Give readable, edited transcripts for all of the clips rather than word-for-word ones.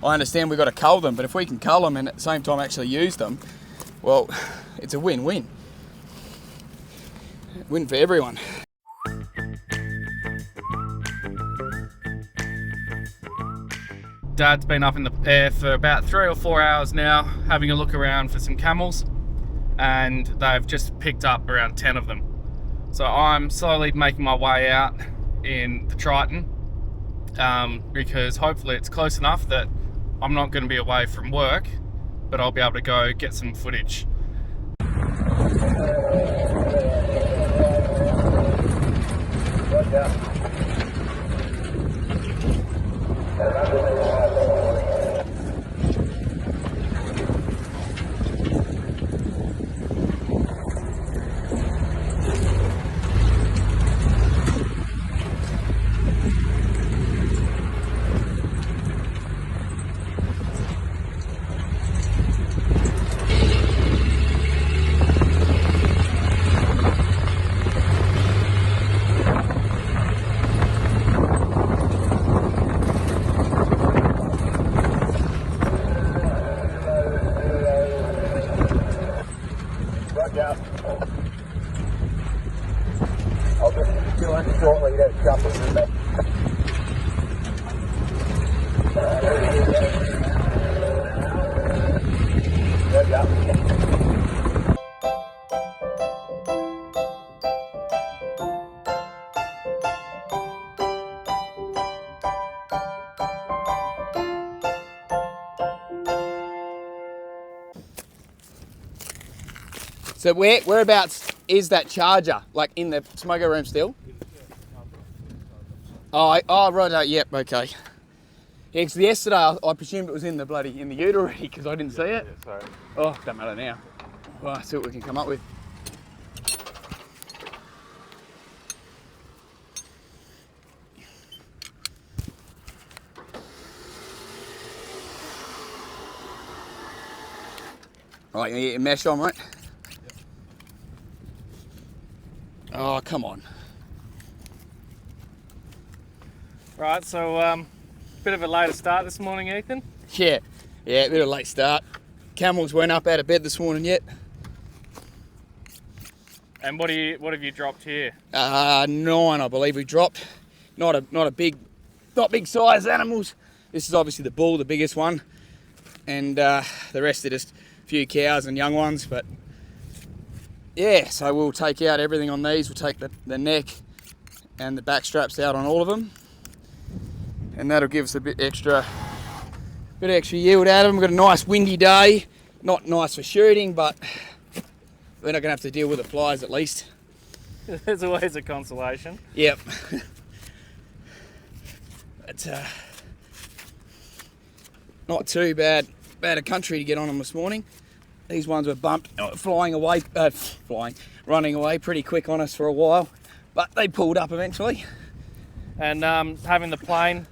I understand we've got to cull them, but if we can cull them and at the same time actually use them, well, it's a win-win. Win for everyone. Dad's been up in the air for about 3 or 4 hours now, having a look around for some camels, and they've just picked up around 10 of them. So I'm slowly making my way out in the Triton, because hopefully it's close enough that I'm not going to be away from work, but I'll be able to go get some footage. I'll just join shortly to jump in the So whereabouts is that charger? Like in the smoker room still? Oh right, yep, okay. Yeah, because yesterday I presumed it was in the ute already because I didn't see it. Yeah, sorry. Oh, don't matter now. Well, let's see what we can come up with. Right, you get your mesh on, mate? Oh, come on. Right, so bit of a later start this morning, Ethan. Yeah, a bit of a late start. Camels weren't up out of bed this morning yet. And what have you dropped here? 9, I believe we dropped. Not big size animals. This is obviously the bull, the biggest one, and the rest are just a few cows and young ones. But yeah, so we'll take out everything on these. We'll take the neck and the back straps out on all of them, and that'll give us a bit extra yield out of them. We've got a nice windy day. Not nice for shooting, but we're not going to have to deal with the flies at least. There's always a consolation. Yep. But not too bad a country to get on them this morning. These ones were running away pretty quick on us for a while, but they pulled up eventually. And having the plane,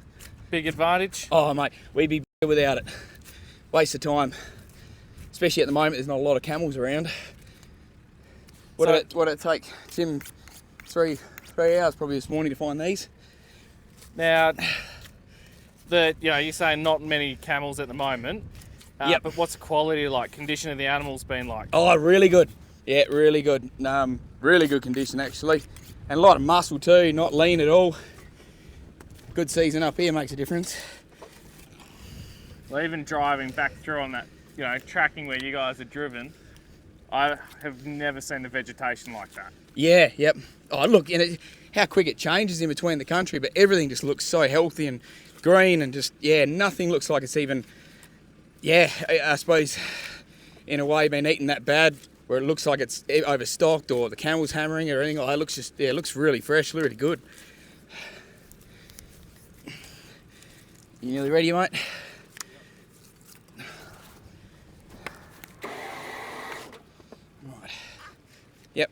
big advantage. Oh mate, we'd be better without it. Waste of time. Especially at the moment, there's not a lot of camels around. What did it take, Tim? 3 hours probably this morning to find these. Now, you're saying not many camels at the moment. Yep. But what's the quality like? Condition of the animals been like? Oh, really good. Yeah, really good. Really good condition actually, and a lot of muscle too. Not lean at all. Good season up here makes a difference. Well, even driving back through on that, tracking where you guys are driven, I have never seen the vegetation like that. Yeah, yep. Oh, look, how quick it changes in between the country, but everything just looks so healthy and green and just, nothing looks like it's even, I suppose, in a way been eaten that bad where it looks like it's overstocked or the camel's hammering or anything. It looks really fresh, really good. You nearly ready, mate? Right. Yep.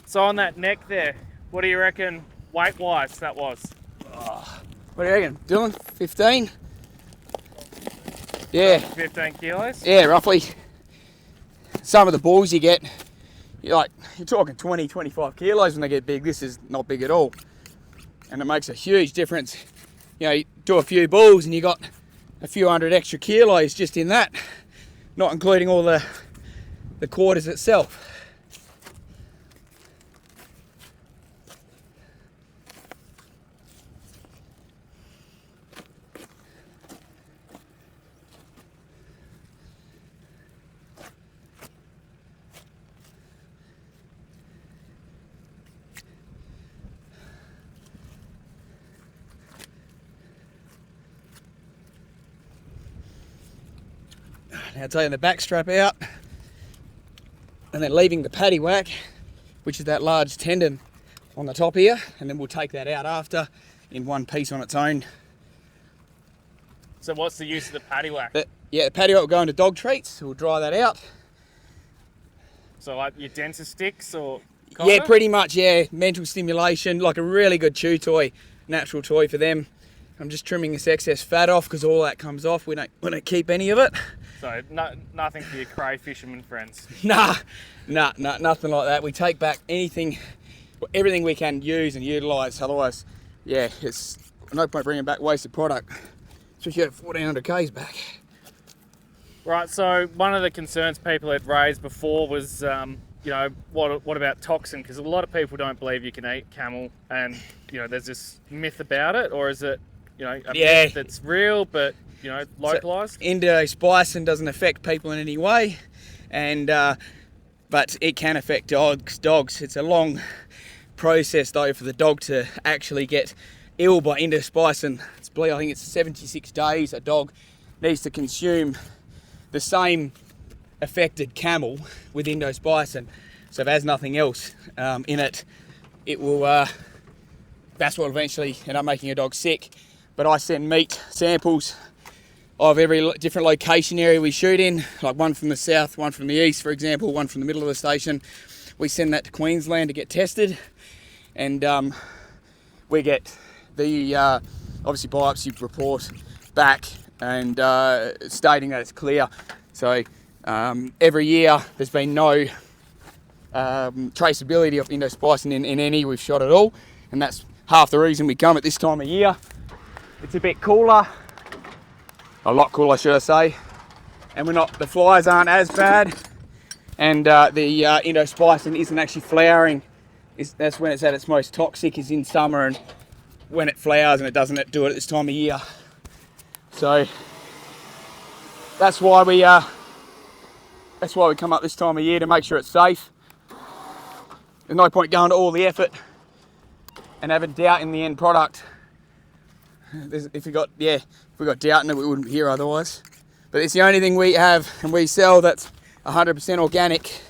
So on that neck there, what do you reckon weight-wise that was? Oh, what do you reckon, Dylan? 15? Yeah. 15 kilos? Yeah, roughly. Some of the bulls you get, you're talking 20, 25 kilos when they get big. This is not big at all. And it makes a huge difference. You know, you do a few bulls and you got a few hundred extra kilos just in that, not including all the quarters itself. Now taking the back strap out and then leaving the paddy whack, which is that large tendon on the top here, and then we'll take that out after in one piece on its own. So what's the use of the paddy whack? Yeah, the paddy whack will go into dog treats, so we'll dry that out. So like your dentist sticks or? Yeah, pretty much, yeah. Mental stimulation, like a really good chew toy, natural toy for them. I'm just trimming this excess fat off because all that comes off. We don't keep any of it. So nothing for your cray fisherman friends? Nah, nothing like that. We take back everything we can use and utilise. Otherwise, yeah, it's no point bringing back wasted product. Especially at 1400 Ks back. Right, so one of the concerns people had raised before was, you know, what about toxin? Because a lot of people don't believe you can eat camel, and you know, there's this myth about it, or is it, you know, a myth that's real but, you know, localised? So, endospicin doesn't affect people in any way, and but it can affect dogs. It's a long process though for the dog to actually get ill by endospicin. I think it's 76 days a dog needs to consume the same affected camel with endospicin. So if it has nothing else in it, it will. That's what will eventually end up making a dog sick. But I send meat samples of every different location area we shoot in, like one from the south, one from the east, for example, one from the middle of the station. We send that to Queensland to get tested, and we get the obviously biopsy report back and stating that it's clear. So every year there's been no traceability of endospicin in any we've shot at all, and that's half the reason we come at this time of year. It's a bit cooler, a lot cooler should I say, and the flies aren't as bad, and the endospicin isn't actually flowering. That's when it's at its most toxic, is in summer, and when it flowers, and it doesn't do it at this time of year. So that's why we come up this time of year, to make sure it's safe. There's no point going to all the effort and having doubt in the end product. If we got doubt in it, we wouldn't be here otherwise. But it's the only thing we have and we sell that's 100% organic.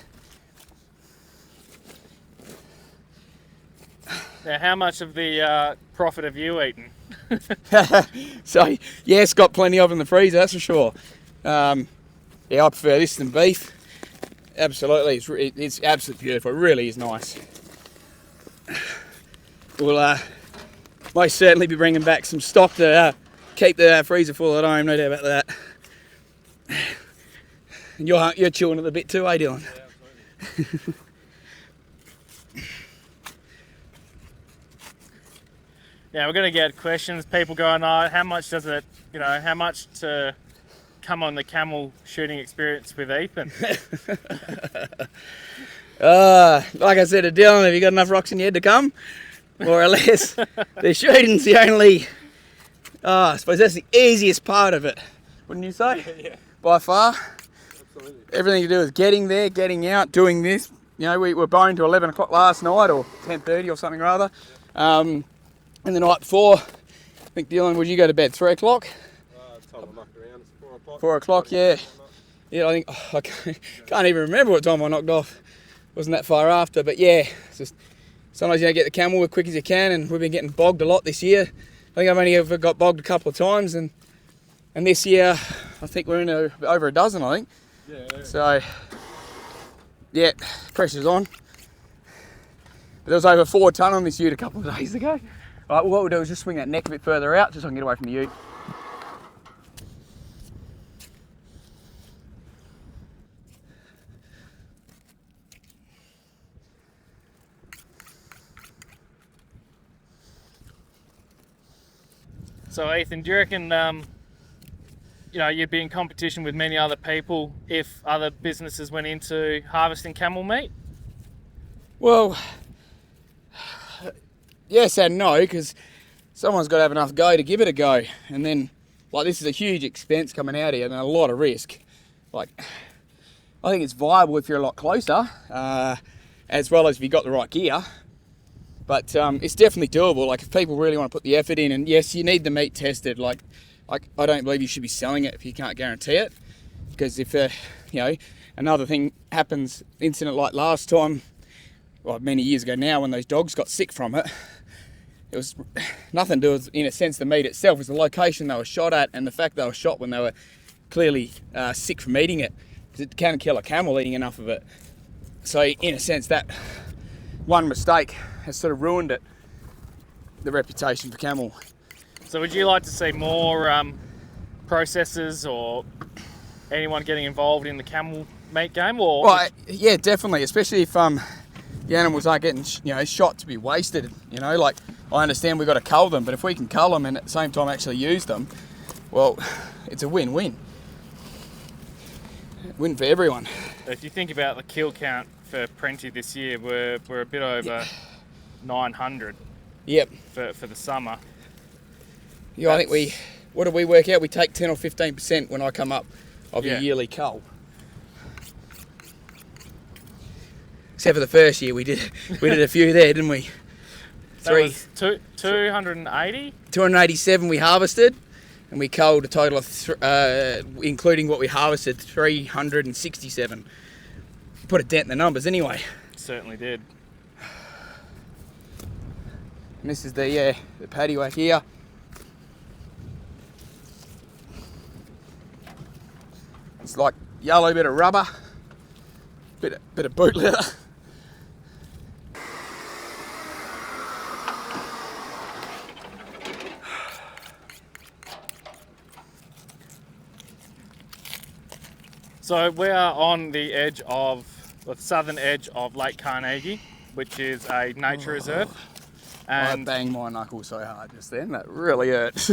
Now, how much of the profit have you eaten? So, yeah, it's got plenty of in the freezer, that's for sure. Yeah, I prefer this than beef. Absolutely, it's absolutely beautiful. It really is nice. We'll most certainly be bringing back some stock to keep the freezer full at home, no doubt about that. And you're chewing it a bit too, eh, Dylan? Yeah, absolutely. Now we're going to get questions. People going, oh, how much does it, how much to come on the camel shooting experience with Ethan? Like I said to Dylan, have you got enough rocks in your head to come? More or less. The shooting's the only, I suppose that's the easiest part of it, wouldn't you say? Yeah. By far. Absolutely. Everything to do is getting there, getting out, doing this. You know, we were boned to 11 o'clock last night, or 10:30 or something rather. And the night before, I think, Dylan, would you go to bed 3 o'clock? Time I knocked around, it's 4 o'clock. 4 o'clock, yeah. Yeah, I think, I can't even remember what time I knocked off. Wasn't that far after, but yeah, it's just, sometimes you don't get the camel as quick as you can, and we've been getting bogged a lot this year. I think I've only ever got bogged a couple of times, and this year, I think we're in over a dozen, I think. Yeah. So, yeah, pressure's on. But there was over 4 tonne on this ute a couple of days ago. Right, what we'll do is just swing that neck a bit further out, just so I can get away from the ute. So Ethan, do you reckon you'd be in competition with many other people if other businesses went into harvesting camel meat? Well, yes and no, because someone's got to have enough go to give it a go. And then, like, this is a huge expense coming out here and a lot of risk. Like, I think it's viable if you're a lot closer, as well as if you've got the right gear. But it's definitely doable. Like, if people really want to put the effort in, and yes, you need the meat tested. Like I don't believe you should be selling it if you can't guarantee it. Because if, another thing happens, incident like last time, well, many years ago now, when those dogs got sick from it, it was nothing to do with, in a sense, the meat itself. It was the location they were shot at and the fact they were shot when they were clearly sick from eating it. Because it can kill a camel eating enough of it. So in a sense, that one mistake has sort of ruined it, the reputation for camel. So would you like to see more processors or anyone getting involved in the camel meat game? Or Well, yeah, definitely, especially if the animals aren't getting shot to be wasted. Like, I understand we've got to cull them, but if we can cull them and at the same time actually use them, well, it's a win-win. Win for everyone. if you think about the kill count for Prenti this year, we're a bit over 900 Yep. for the summer. Yeah, I think what do we work out? We take 10 or 15% when I come up of your yearly cull. Except for the first year, we did a few there, didn't we? That was 280? 287 we harvested, and we culled a total of, including what we harvested, 367. Put a dent in the numbers anyway. Certainly did. And this is the paddy whack here. It's like yellow bit of rubber, bit of boot leather. So we are on the southern edge of Lake Carnegie, which is a nature reserve. And I banged my knuckle so hard just then, that really hurt.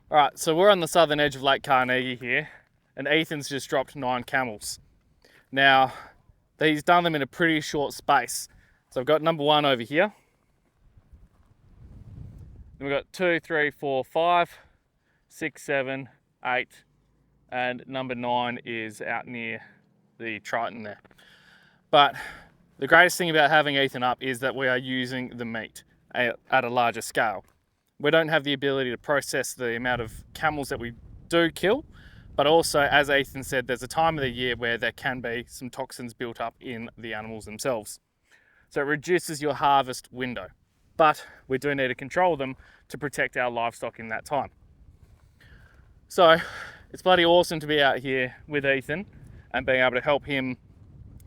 All right, so we're on the southern edge of Lake Carnegie here, and Ethan's just dropped 9 camels. Now, he's done them in a pretty short space. So I've got number 1 over here. Then we've got 2, 3, 4, 5, 6, 7, 8, and number 9 is out near the Triton there. But the greatest thing about having Ethan up is that we are using the meat at a larger scale. We don't have the ability to process the amount of camels that we do kill, but also, as Ethan said, there's a time of the year where there can be some toxins built up in the animals themselves. So it reduces your harvest window, but we do need to control them to protect our livestock in that time. So it's bloody awesome to be out here with Ethan and being able to help him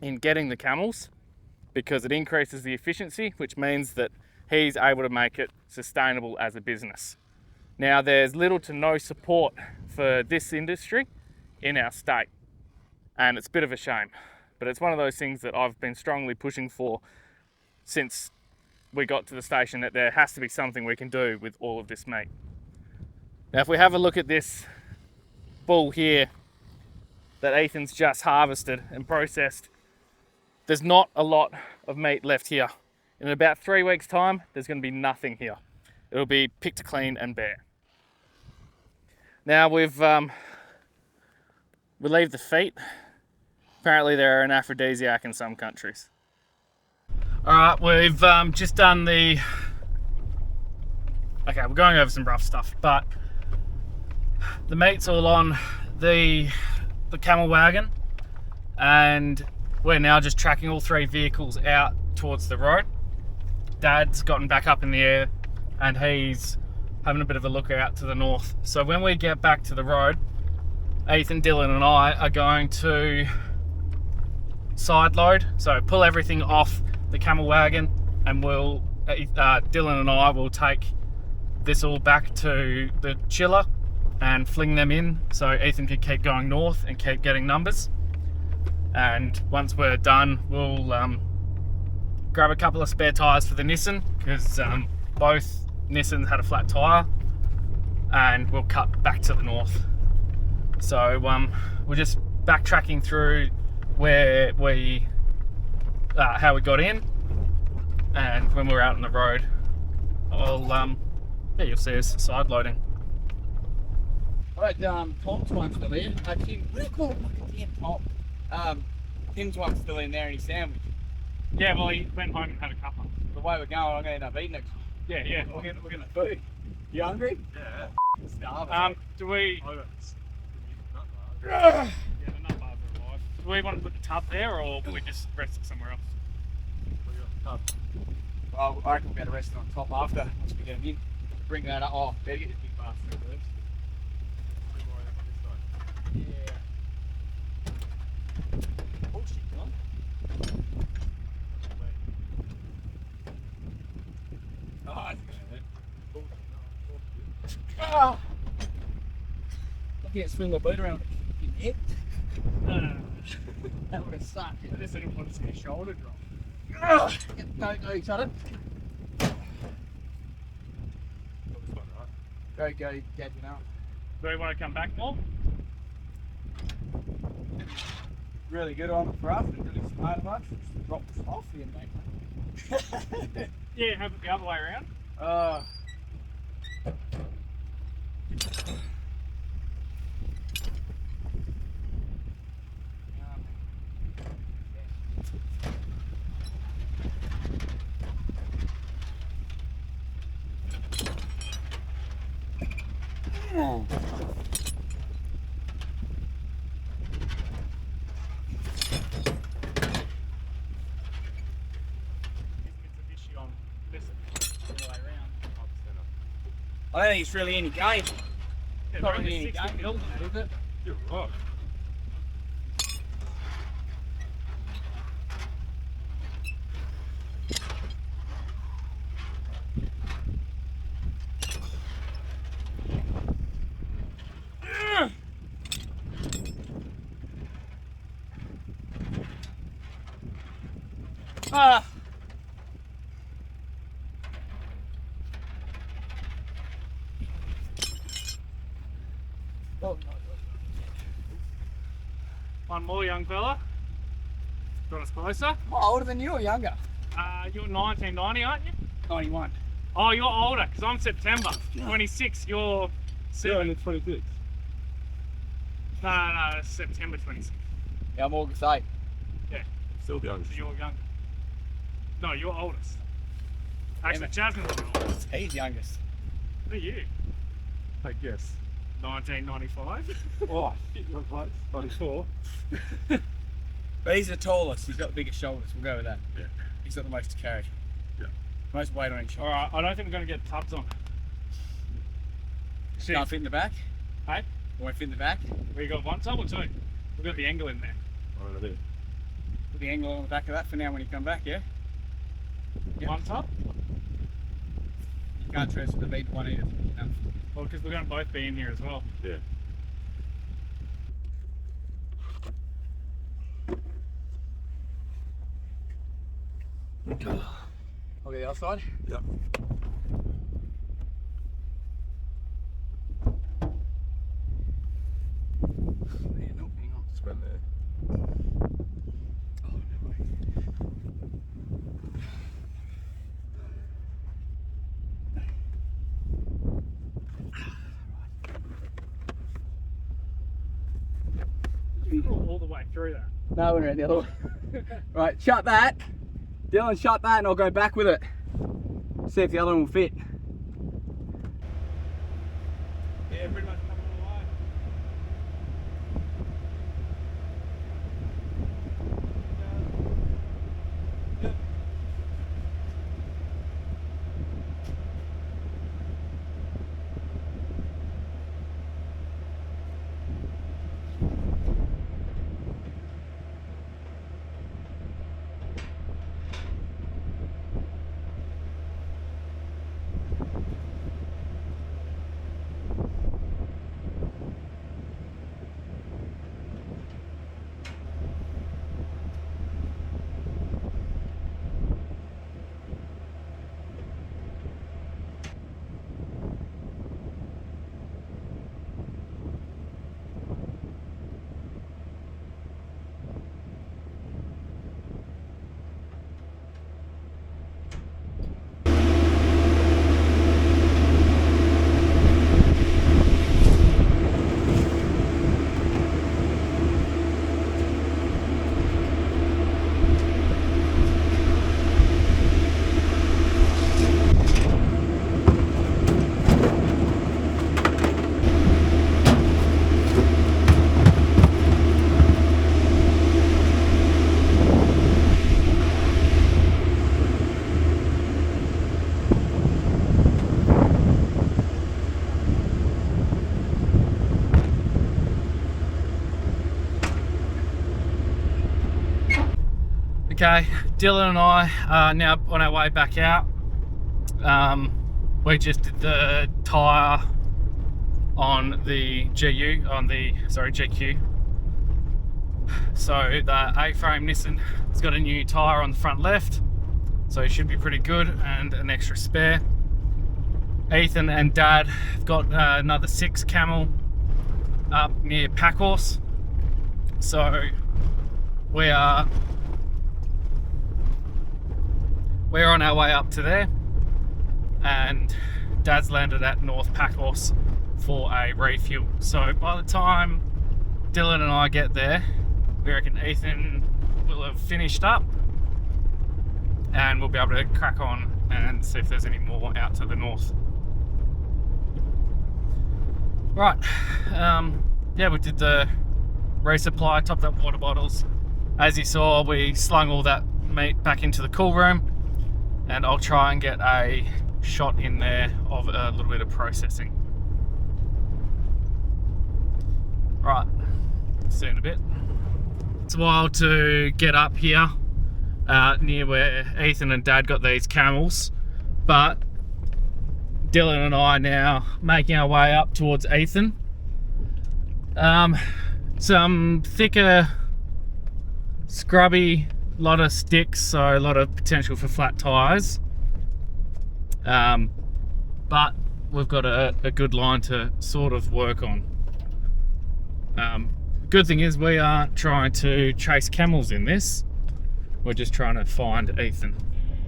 in getting the camels, because it increases the efficiency, which means that he's able to make it sustainable as a business. Now, there's little to no support for this industry in our state, and it's a bit of a shame, but it's one of those things that I've been strongly pushing for since we got to the station, that there has to be something we can do with all of this meat. Now, if we have a look at this bull here that Ethan's just harvested and processed, there's not a lot of meat left here. In about 3 weeks' time, there's going to be nothing here. It'll be picked clean and bare. Now we've relieved the feet. Apparently they're an aphrodisiac in some countries. All right, we've just done the... Okay, we're going over some rough stuff, but the meat's all on the camel wagon, and we're now just tracking all 3 vehicles out towards the road. Dad's gotten back up in the air and he's having a bit of a look out to the north. So when we get back to the road, Ethan, Dylan and I are going to side load. So pull everything off the camel wagon, and Dylan and I will take this all back to the chiller and fling them in so Ethan can keep going north and keep getting numbers. And once we're done, we'll grab a couple of spare tyres for the Nissan, because both Nissans had a flat tyre and we'll cut back to the north. So we're just backtracking through where we how we got in, and when we're out on the road, I'll yeah, you'll see us side loading. Alright, Tom's one's still here. Tim, what do you call it? Fucking Tom. Tim's one's still in there in his sandwich. Yeah, well, he went home and had a cuppa. The way we're going, I'm going to end up eating it. Yeah. We're gonna food. You hungry? Yeah. Starving. Do we? Yeah, the nut bars are alive. Do we want to put the tub there, or will we just rest it somewhere else? Well, I reckon we'll get arrested on top after, once we get him in. Bring that up. Oh, better get this big bastard first. Yeah. Oh shit, John. Oh, that's good. Ah! I can't swing my boat around in head. No. That would have sucked. I just didn't want to see a shoulder drop. Go, shut it. Go, Dad, you know. Do we want to come back more? Really good on it for us, and really smart of us. Just drop this off here, mate. Yeah, have it the other way around. I don't think it's really any game. Yeah, Not they're really only any 60 game, mil. is it? You're right. Ah! Oh, no. One more, young fella. Got us closer. Oh, older than you or younger? You're 1990, aren't you? 91. Oh, you're older, because I'm September 26. You're Yeah, and it's 26. No, it's September 26. Yeah, I'm August 8. Still the youngest. So you're younger. No, you're oldest. Actually, Jasmine's the oldest. He's youngest. Who are you? I guess. 1995. Oh, shit, you're close. 94. But he's the tallest. He's got the biggest shoulders. We'll go with that. Yeah. He's got the most to carry. Yeah. Most weight on each shoulder. Alright, I don't think we're going to get tubs on. Shit. Can't fit in the back? Hey? Won't fit in the back? We got one tub or two? We've got the angle in there. I don't know. Put the angle on the back of that for now when you come back, yeah? Yep. One tub? You can't transfer the meat one either. No. Well, because we're going to both be in here as well. Yeah. I'll get the other side. Yep. Yeah, no, hang on. Just went there. Oh, no way. Crawl all the way through that. No, we're around the other way. Right, shut that. Dylan, shut that and I'll go back with it. See if the other one will fit. Yeah, pretty much coming all the way. Okay, Dylan and I are now on our way back out. We just did the tyre on the GQ. So the A-frame Nissan has got a new tyre on the front left, so it should be pretty good, and an extra spare. Ethan and Dad have got another 6 Camel up near Packhorse, so we're on our way up to there, and Dad's landed at North Packhorse for a refuel. So by the time Dylan and I get there, we reckon Ethan will have finished up, and we'll be able to crack on and see if there's any more out to the north. Right, yeah, we did the resupply, topped up water bottles. As you saw, we slung all that meat back into the cool room, and I'll try and get a shot in there of a little bit of processing. Right, see you in a bit. It's a while to get up here near where Ethan and Dad got these Camels, but Dylan and I are now making our way up towards Ethan. Some thicker, scrubby, lot of sticks, so a lot of potential for flat tyres. But we've got a good line to sort of work on. Good thing is we aren't trying to chase camels in this. We're just trying to find Ethan.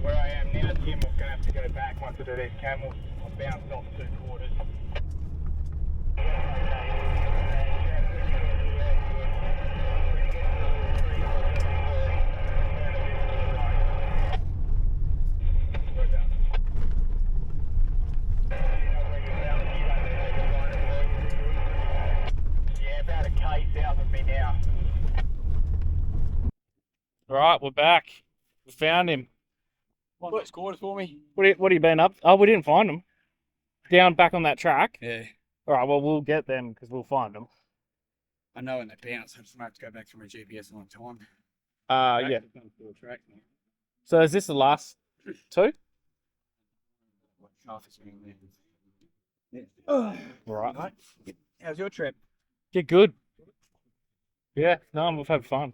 Where I am now, Tim, we're going to have to go back once I do these Camels. I've bounced off 2 quarters. Yeah, about a K south of me now. Right, we're back. We found him. One of those quarters for me. What have you been up? Oh, we didn't find him. Down back on that track? Yeah. All right, well, we'll get them because we'll find them. I know when they bounce, I just might have to go back through my GPS a long time. Yeah. Track now. So is this the last 2? Right. How's your trip? Yeah, good. Yeah, no, we've had fun.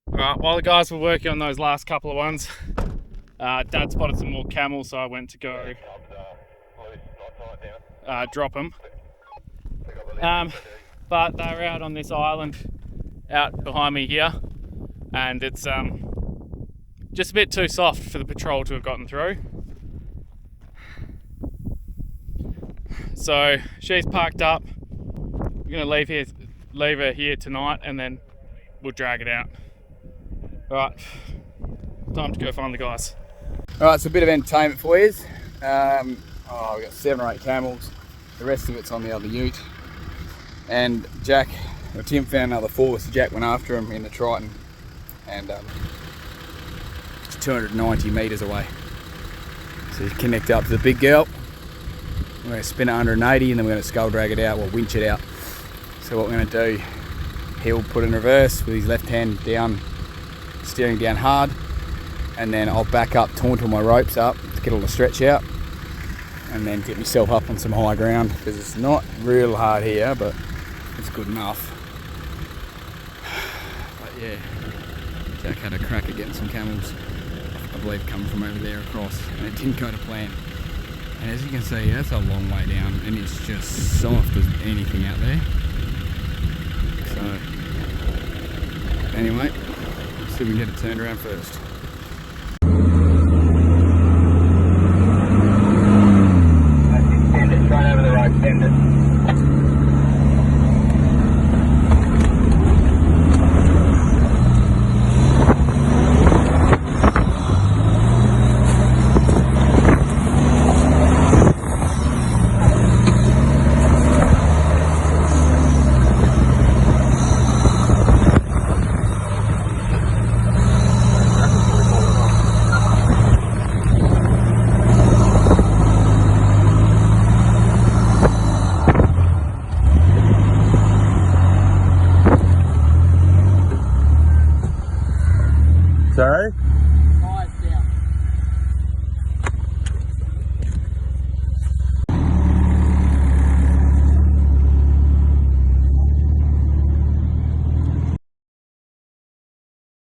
Alright, while the guys were working on those last couple of ones, Dad spotted some more camels, so I went to go drop them. But they're out on this island out behind me here, and it's just a bit too soft for the patrol to have gotten through. So she's parked up. We're going to leave her here tonight, and then we'll drag it out. Right, time to go find the guys. Alright, it's a bit of entertainment for you. We've got 7 or 8 camels. The rest of it's on the other ute. And Tim found another 4, so Jack went after him in the Triton. And it's 290 metres away. So you connect up to the big girl. We're going to spin it 180 and then we're going to scull drag it out, or winch it out. So what we're going to do, he'll put in reverse with his left hand down, steering down hard, and then I'll back up, tauntle my ropes up to get all the stretch out, and then get myself up on some high ground, because it's not real hard here, but it's good enough. But yeah, Jack had a crack at getting some camels, I believe coming from over there across, and it didn't go to plan. And as you can see, that's a long way down, and it's just soft as anything out there. So anyway, let's see if we can get it turned around first. Send it straight over the road, send it. Sorry?